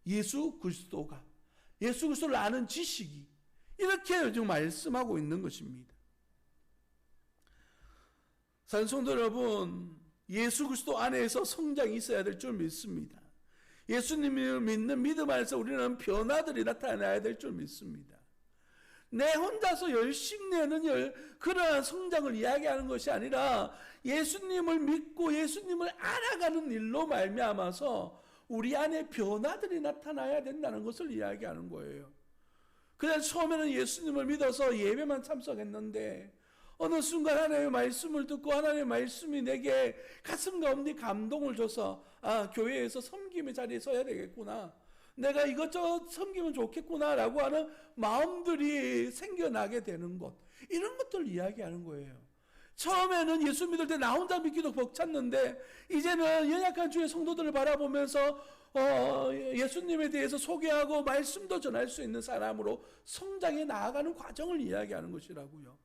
예수 그리스도가, 예수 그리스도를 아는 지식이 이렇게 지금 말씀하고 있는 것입니다. 산성도 여러분, 예수 그리스도 안에서 성장이 있어야 될 줄 믿습니다. 예수님을 믿는 믿음 안에서 우리는 변화들이 나타나야 될 줄 믿습니다. 내 혼자서 열심히 내는 그러한 성장을 이야기하는 것이 아니라 예수님을 믿고 예수님을 알아가는 일로 말미암아서 우리 안에 변화들이 나타나야 된다는 것을 이야기하는 거예요. 그냥 처음에는 예수님을 믿어서 예배만 참석했는데 어느 순간 하나님의 말씀을 듣고 하나님의 말씀이 내게 가슴 가운데 감동을 줘서 교회에서 섬김의 자리에 서야 되겠구나, 내가 이것저것 섬기면 좋겠구나 라고 하는 마음들이 생겨나게 되는 것, 이런 것들을 이야기하는 거예요. 처음에는 예수 믿을 때 나 혼자 믿기도 벅찼는데 이제는 연약한 주의 성도들을 바라보면서 예수님에 대해서 소개하고 말씀도 전할 수 있는 사람으로 성장해 나아가는 과정을 이야기하는 것이라고요.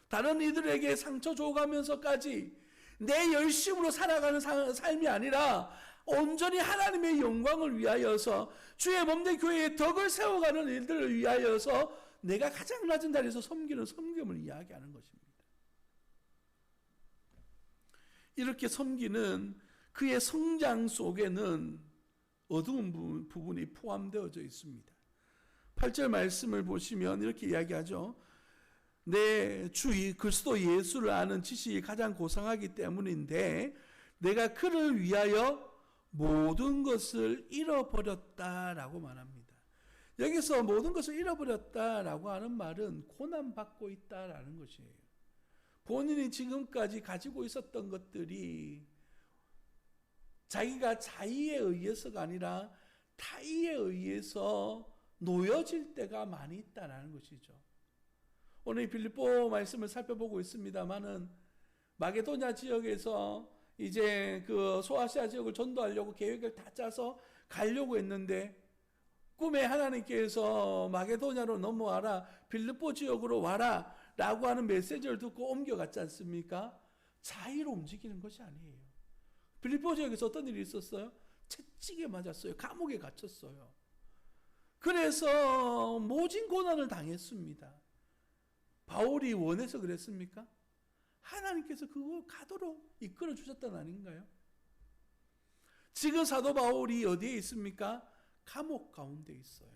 다른 이들에게 상처 줘가면서까지 내 열심으로 살아가는 삶이 아니라 온전히 하나님의 영광을 위하여서 주의 몸된 교회의 덕을 세워가는 일들을 위하여서 내가 가장 낮은 자리에서 섬기는 섬김을 이야기하는 것입니다. 이렇게 섬기는 그의 성장 속에는 어두운 부분이 포함되어져 있습니다. 8절 말씀을 보시면 이렇게 이야기하죠. 내 주 그리스도 예수를 아는 지식이 가장 고상하기 때문인데 내가 그를 위하여 모든 것을 잃어버렸다라고 말합니다. 여기서 모든 것을 잃어버렸다라고 하는 말은 고난받고 있다라는 것이에요. 본인이 지금까지 가지고 있었던 것들이 자기가 자의에 의해서가 아니라 타의에 의해서 놓여질 때가 많이 있다라는 것이죠. 오늘 빌립보 말씀을 살펴보고 있습니다만은 마게도냐 지역에서 이제 그 소아시아 지역을 전도하려고 계획을 다 짜서 가려고 했는데 꿈에 하나님께서 마게도냐로 넘어와라, 빌립보 지역으로 와라 라고 하는 메시지를 듣고 옮겨갔지 않습니까? 자의로 움직이는 것이 아니에요. 빌립보 지역에서 어떤 일이 있었어요? 채찍에 맞았어요. 감옥에 갇혔어요. 그래서 모진 고난을 당했습니다. 바울이 원해서 그랬습니까? 하나님께서 그거 가도록 이끌어 주셨던 아닌가요? 지금 사도 바울이 어디에 있습니까? 감옥 가운데 있어요.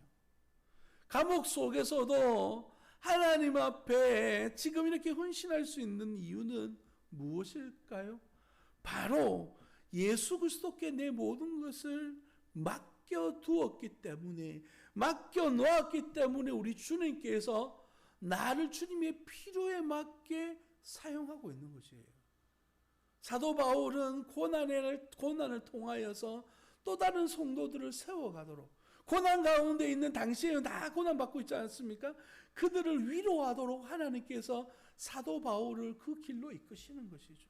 감옥 속에서도 하나님 앞에 지금 이렇게 헌신할 수 있는 이유는 무엇일까요? 바로 예수 그리스도께 내 모든 것을 맡겨두었기 때문에, 맡겨놓았기 때문에 우리 주님께서 나를 주님의 필요에 맞게 사용하고 있는 것이에요. 사도 바울은 고난을 통하여서 또 다른 성도들을 세워가도록, 고난 가운데 있는 당시에는 다 고난받고 있지 않습니까? 그들을 위로하도록 하나님께서 사도 바울을 그 길로 이끄시는 것이죠.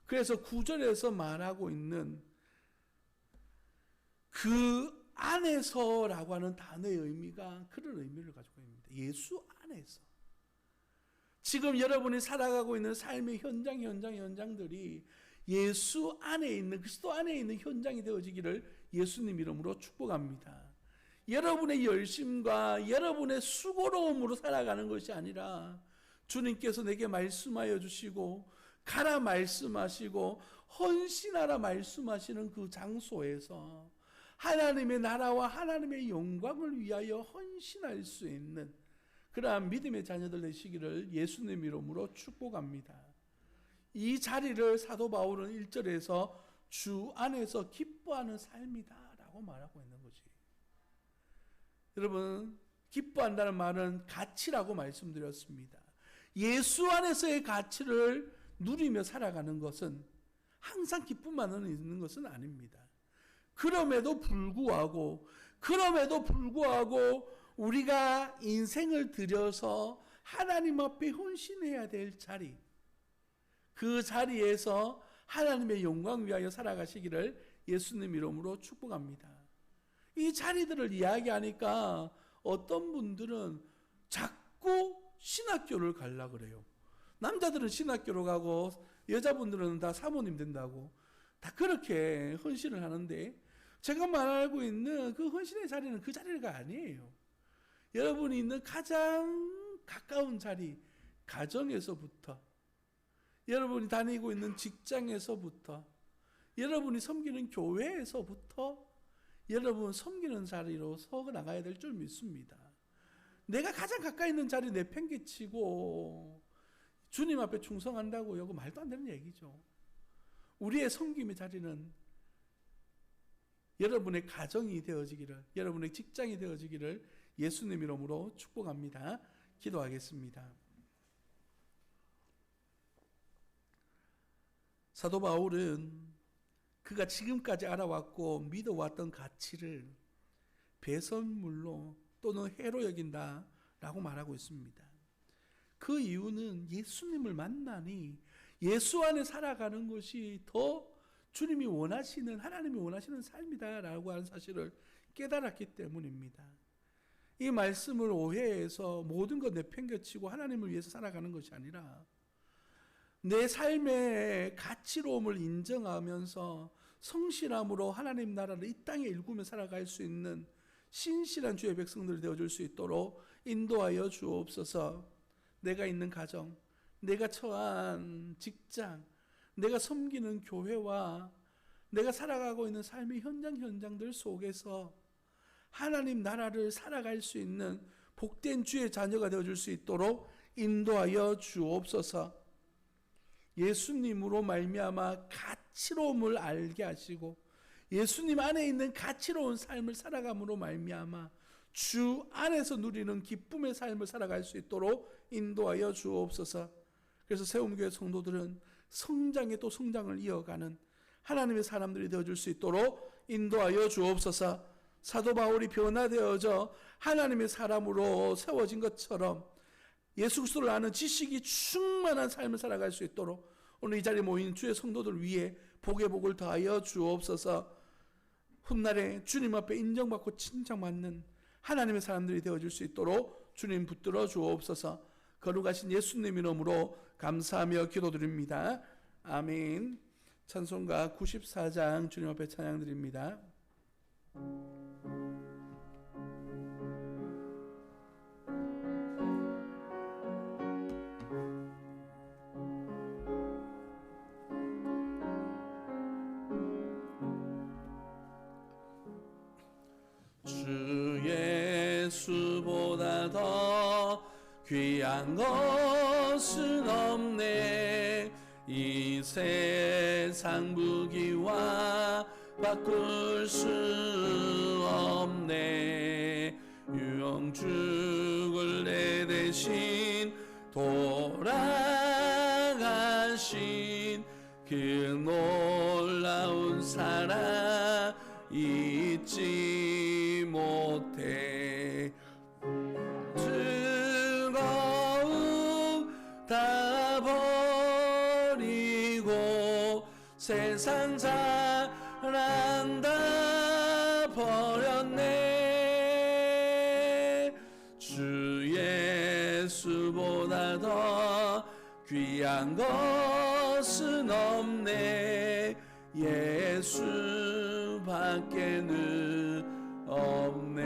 그래서 9절에서 말하고 있는 그 안에서라고 하는 단어의 의미가 그런 의미를 가지고 있습니다. 예수 안에서. 지금 여러분이 살아가고 있는 삶의 현장들이 예수 안에 있는, 그리스도 안에 있는 현장이 되어지기를 예수님 이름으로 축복합니다. 여러분의 열심과 여러분의 수고로움으로 살아가는 것이 아니라 주님께서 내게 말씀하여 주시고 가라 말씀하시고 헌신하라 말씀하시는 그 장소에서 하나님의 나라와 하나님의 영광을 위하여 헌신할 수 있는 그러한 믿음의 자녀들 되시기를 예수님 이름으로 축복합니다. 이 자리를 사도 바울은 1절에서 주 안에서 기뻐하는 삶이다 라고 말하고 있는 거지. 여러분, 기뻐한다는 말은 가치라고 말씀드렸습니다. 예수 안에서의 가치를 누리며 살아가는 것은 항상 기쁨만은 있는 것은 아닙니다. 그럼에도 불구하고 우리가 인생을 들여서 하나님 앞에 헌신해야 될 자리, 그 자리에서 하나님의 영광 위하여 살아가시기를 예수님 이름으로 축복합니다. 이 자리들을 이야기하니까 어떤 분들은 자꾸 신학교를 가려고 그래요. 남자들은 신학교로 가고 여자분들은 다 사모님 된다고 다 그렇게 헌신을 하는데, 제가 말하고 있는 그 헌신의 자리는 그 자리가 아니에요. 여러분이 있는 가장 가까운 자리, 가정에서부터, 여러분이 다니고 있는 직장에서부터, 여러분이 섬기는 교회에서부터 여러분 섬기는 자리로 서 나가야 될 줄 믿습니다. 내가 가장 가까이 있는 자리 내팽개치고 주님 앞에 충성한다고 이거 말도 안 되는 얘기죠. 우리의 섬김의 자리는 여러분의 가정이 되어지기를, 여러분의 직장이 되어지기를 예수님 이름으로 축복합니다. 기도하겠습니다. 사도 바울은 그가 지금까지 알아왔고 믿어왔던 가치를 배선물로 또는 해로 여긴다라고 말하고 있습니다. 그 이유는 예수님을 만나니 예수 안에 살아가는 것이 더 주님이 원하시는, 하나님이 원하시는 삶이다라고 하는 사실을 깨달았기 때문입니다. 이 말씀을 오해해서 모든 것 내팽개치고 하나님을 위해서 살아가는 것이 아니라 내 삶의 가치로움을 인정하면서 성실함으로 하나님 나라를 이 땅에 일구며 살아갈 수 있는 신실한 주의 백성들 되어줄 수 있도록 인도하여 주옵소서. 내가 있는 가정, 내가 처한 직장, 내가 섬기는 교회와 내가 살아가고 있는 삶의 현장들 속에서 하나님 나라를 살아갈 수 있는 복된 주의 자녀가 되어줄 수 있도록 인도하여 주옵소서. 예수님으로 말미암아 가치로움을 알게 하시고 예수님 안에 있는 가치로운 삶을 살아감으로 말미암아 주 안에서 누리는 기쁨의 삶을 살아갈 수 있도록 인도하여 주옵소서. 그래서 세움교회 성도들은 성장에 또 성장을 이어가는 하나님의 사람들이 되어줄 수 있도록 인도하여 주옵소서. 사도 바울이 변화되어져 하나님의 사람으로 세워진 것처럼 예수 그리스도를 아는 지식이 충만한 삶을 살아갈 수 있도록 오늘 이 자리에 모인 주의 성도들 위해 복의 복을 더하여 주옵소서. 훗날에 주님 앞에 인정받고 칭찬받는 하나님의 사람들이 되어줄 수 있도록 주님 붙들어 주옵소서. 거룩하신 예수님 이름으로 감사하며 기도드립니다. 아멘. 찬송가 94장 주님 앞에 찬양드립니다. 주 예수보다 더 귀한 것은 없네. 이 세상 무기와 바꿀 수 없네. 유영 죽을 내 대신 돌아가신 그 놀라운 사랑 잊지 못해 즐거움 다 버리고 세상 사랑 다 버렸네. 주 예수보다 더 귀한 것은 없네. 예수밖에는 없네.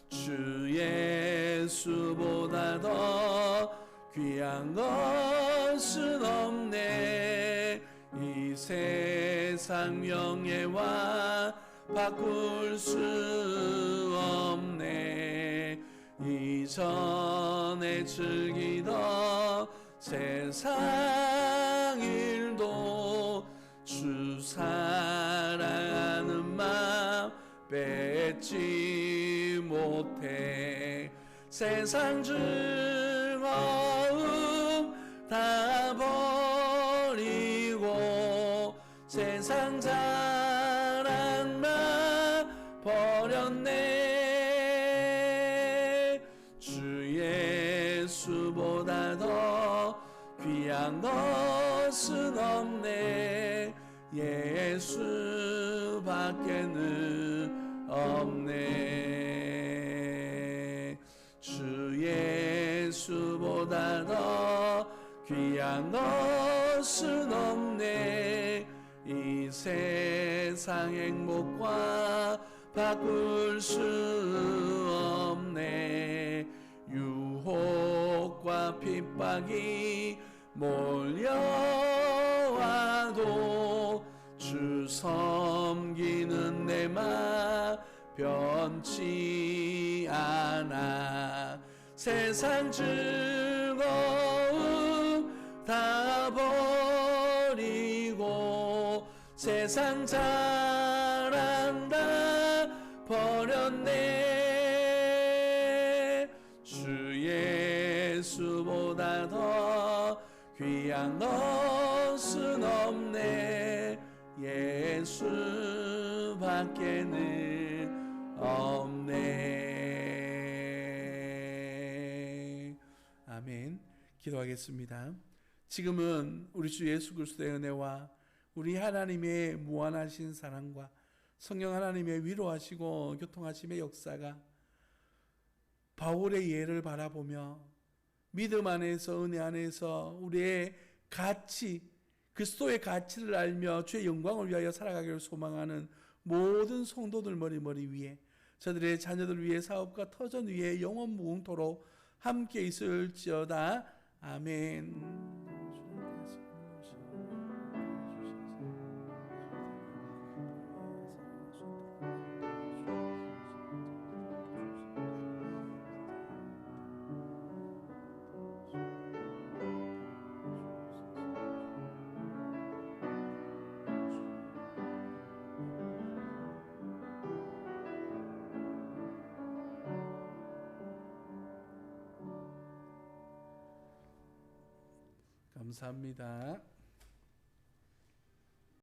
주 예수보다 더 귀한 것은 없네. 이 세상 명예와 바꿀 수 없네. 이전에 즐기던 세상 일도 주 사랑하는 마음 뺏지 못해. 세상 즐거움 다 버리고 세상 자랑만 버렸네. 주 예수보다 더 귀한 것은 없네. 예수밖에는 없네. 주 예수보다 더 귀한 것은 없네. 이 세상 행복과 바꿀 수 없네. 유혹과 핍박이 몰려와도 주 섬기는 내 맘 변치 않아. 세상 즐거움 다 버리고 세상 자랑 다 버렸네. 주 예수보다 더 귀한 것은 없네. 예수밖에는 없네. 아멘. 기도하겠습니다. 지금은 우리 주 예수 그리스도의 은혜와 우리 하나님의 무한하신 사랑과 성령 하나님의 위로하시고 교통하심의 역사가 바울의 예를 바라보며 믿음 안에서 은혜 안에서 우리의 가치, 그리스도의 가치를 알며 주의 영광을 위하여 살아가기를 소망하는 모든 성도들 머리 위에, 저들의 자녀들 위해, 사업과 터전 위에 영원 무궁토록 함께 있을지어다. 아멘. 감사합니다.